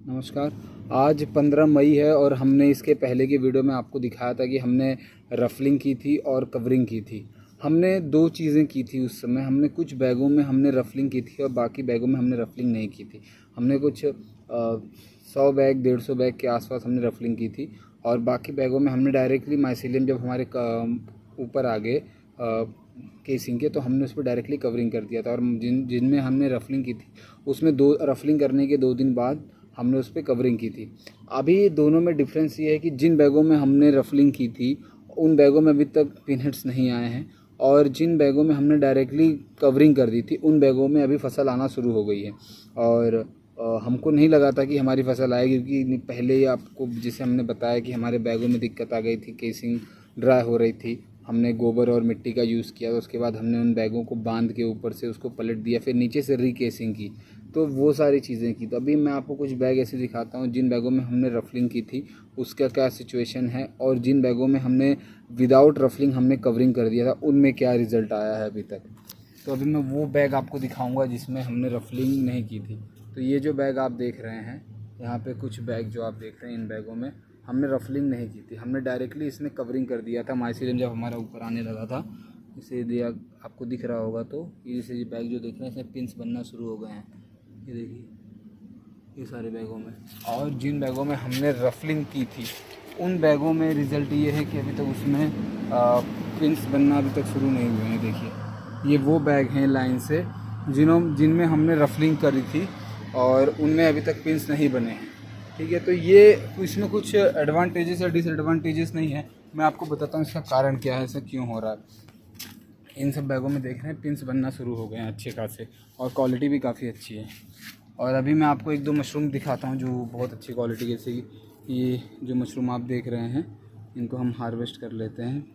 नमस्कार। आज 15 मई है और हमने इसके पहले की वीडियो में आपको दिखाया था कि हमने रफलिंग की थी और कवरिंग की थी। हमने दो चीज़ें की थी उस समय। हमने कुछ बैगों में हमने रफलिंग की थी और बाकी बैगों में हमने रफलिंग नहीं की थी। हमने कुछ 100 बैग 150 बैग के आसपास हमने रफलिंग की थी और बाकी बैगों में हमने डायरेक्टली माइसीलियम जब हमारे ऊपर आ गए केसिंग के, तो हमने उस पर डायरेक्टली कवरिंग कर दिया था। और जिनमें हमने रफलिंग की थी उसमें रफलिंग करने के 2 दिन बाद हमने उस पर कवरिंग की थी। अभी दोनों में डिफरेंस ये है कि जिन बैगों में हमने रफलिंग की थी उन बैगों में अभी तक पिनहेड्स नहीं आए हैं, और जिन बैगों में हमने डायरेक्टली कवरिंग कर दी थी उन बैगों में अभी फसल आना शुरू हो गई है। और हमको नहीं लगा था कि हमारी फसल आएगी, क्योंकि पहले ही आपको जैसे हमने बताया कि हमारे बैगों में दिक्कत आ गई थी, केसिंग ड्राई हो रही थी। हमने गोबर और मिट्टी का यूज़ किया, उसके बाद हमने उन बैगों को बांध के ऊपर से उसको पलट दिया, फिर नीचे से रीकेसिंग की, तो वो सारी चीज़ें की। तो अभी मैं आपको कुछ बैग ऐसे दिखाता हूँ जिन बैगों में हमने रफलिंग की थी उसका क्या सिचुएशन है, और जिन बैगों में हमने विदाउट रफलिंग हमने कवरिंग कर दिया था उनमें क्या रिज़ल्ट आया है अभी तक। तो अभी मैं वो बैग आपको दिखाऊंगा जिसमें हमने रफलिंग नहीं की थी। तो ये जो बैग आप देख रहे हैं, यहाँ पे कुछ बैग जो आप देख रहे हैं, इन बैगों में हमने रफलिंग नहीं की थी। हमने डायरेक्टली इसमें कवरिंग कर दिया था माइसीलियम जब हमारा ऊपर आने लगा था। इसे दिया आपको दिख रहा होगा, तो ये बैग जो देख रहे हैं इसमें पिंस बनना शुरू हो गए हैं, ये देखिए, ये सारे बैगों में। और जिन बैगों में हमने रफलिंग की थी उन बैगों में रिज़ल्ट ये है कि अभी तक उसमें पिंस बनना अभी तक शुरू नहीं हुए हैं। देखिए, ये वो बैग हैं लाइन से जिनमें हमने रफलिंग करी थी और उनमें अभी तक पिंस नहीं बने हैं। ठीक है, तो ये इसमें कुछ एडवांटेजेस या डिसएडवांटेजेस नहीं है। मैं आपको बताता हूँ इसका कारण क्या है, ऐसा क्यों हो रहा है। इन सब बैगों में देख रहे हैं पिंस बनना शुरू हो गए हैं अच्छे खासे, और क्वालिटी भी काफ़ी अच्छी है। और अभी मैं आपको एक दो मशरूम दिखाता हूँ जो बहुत अच्छी क्वालिटी के, जैसे ये जो मशरूम आप देख रहे हैं इनको हम हार्वेस्ट कर लेते हैं।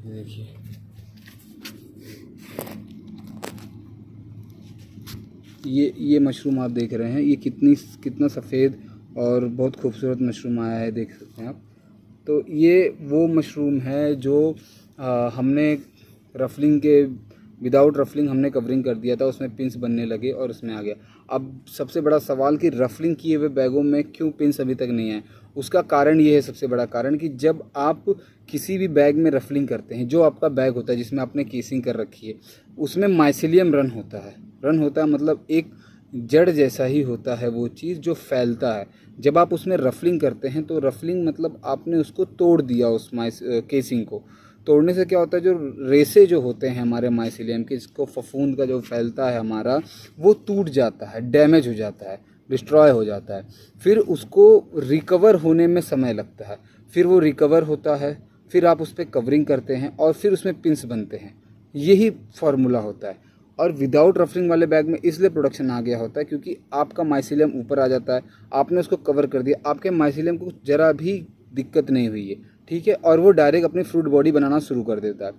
ये देखिए, ये मशरूम आप देख रहे हैं, ये कितना सफ़ेद और बहुत खूबसूरत मशरूम आया है, देख सकते हैं आप। तो ये वो मशरूम है जो हमने रफलिंग के विदाउट रफलिंग हमने कवरिंग कर दिया था, उसमें पिंस बनने लगे और उसमें आ गया। अब सबसे बड़ा सवाल कि रफलिंग किए हुए बैगों में क्यों पिंस अभी तक नहीं आए। उसका कारण ये है, सबसे बड़ा कारण, कि जब आप किसी भी बैग में रफलिंग करते हैं, जो आपका बैग होता है जिसमें आपने केसिंग कर रखी है, उसमें माइसीलियम रन होता है मतलब एक जड़ जैसा ही होता है वो चीज़ जो फैलता है। जब आप उसमें रफलिंग करते हैं तो रफलिंग मतलब आपने उसको तोड़ दिया, उस केसिंग को तोड़ने से क्या होता है, जो रेसे जो होते हैं हमारे माइसीलियम के, इसको फफूंद का जो फैलता है हमारा, वो टूट जाता है, डैमेज हो जाता है, डिस्ट्रॉय हो जाता है। फिर उसको रिकवर होने में समय लगता है, फिर वो रिकवर होता है, फिर आप उस पर कवरिंग करते हैं और फिर उसमें पिंस बनते हैं। यही फार्मूला होता है। और विदाउट रफलिंग वाले बैग में इसलिए प्रोडक्शन आ गया होता है क्योंकि आपका माइसीलियम ऊपर आ जाता है, आपने उसको कवर कर दिया, आपके माइसीलियम को ज़रा भी दिक्कत नहीं हुई है, ठीक है, और वो डायरेक्ट अपनी फ्रूट बॉडी बनाना शुरू कर देता है।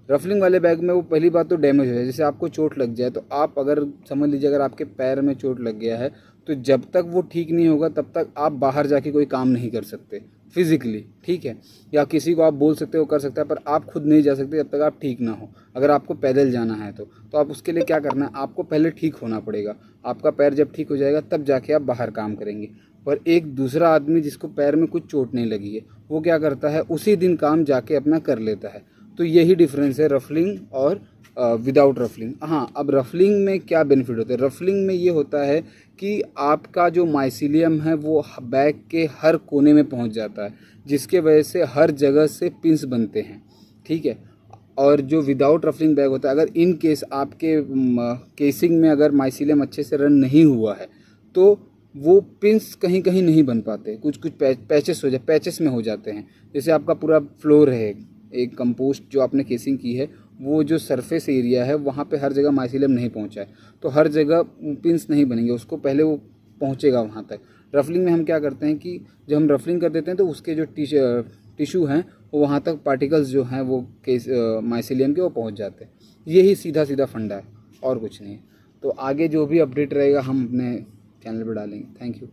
रफलिंग वाले बैग में वो पहली बात तो डैमेज हो जाए, जैसे आपको चोट लग जाए, तो आप अगर समझ लीजिए अगर आपके पैर में चोट लग गया है तो जब तक वो ठीक नहीं होगा तब तक आप बाहर जाके कोई काम नहीं कर सकते फिज़िकली, ठीक है, या किसी को आप बोल सकते हो कर सकता है, पर आप खुद नहीं जा सकते जब तक आप ठीक ना हो। अगर आपको पैदल जाना है तो आप उसके लिए क्या करना है, आपको पहले ठीक होना पड़ेगा। आपका पैर जब ठीक हो जाएगा तब जाके आप बाहर काम करेंगे। पर एक दूसरा आदमी जिसको पैर में कुछ चोट नहीं लगी है, वो क्या करता है, उसी दिन काम जाके अपना कर लेता है। तो यही डिफरेंस है रफलिंग और विदाउट रफलिंग। हाँ, अब रफलिंग में क्या बेनिफिट होता है, रफलिंग में ये होता है कि आपका जो माइसीलियम है वो बैग के हर कोने में पहुंच जाता है, जिसके वजह से हर जगह से पिंस बनते हैं, ठीक है। और जो विदाउट रफलिंग बैग होता है, अगर इन केस आपके केसिंग में अगर माइसीलियम अच्छे से रन नहीं हुआ है तो वो पिंस कहीं कहीं नहीं बन पाते, कुछ कुछ पैचेस में हो जाते हैं। जैसे आपका पूरा फ्लोर है, एक कंपोस्ट जो आपने केसिंग की है, वो जो सरफेस एरिया है वहाँ पे हर जगह माइसीलियम नहीं पहुँचा है, तो हर जगह पिंस नहीं बनेंगे, उसको पहले वो पहुँचेगा वहाँ तक। रफलिंग में हम क्या करते हैं कि जब हम रफलिंग कर देते हैं तो उसके जो टिश्यू हैं वो वहाँ तक पार्टिकल्स जो हैं वो माइसीलियम के वो पहुँच जाते हैं। यही सीधा सीधा फंडा है और कुछ नहीं है। तो आगे जो भी अपडेट रहेगा हम अपने चैनल पर डालेंगे। Thank you.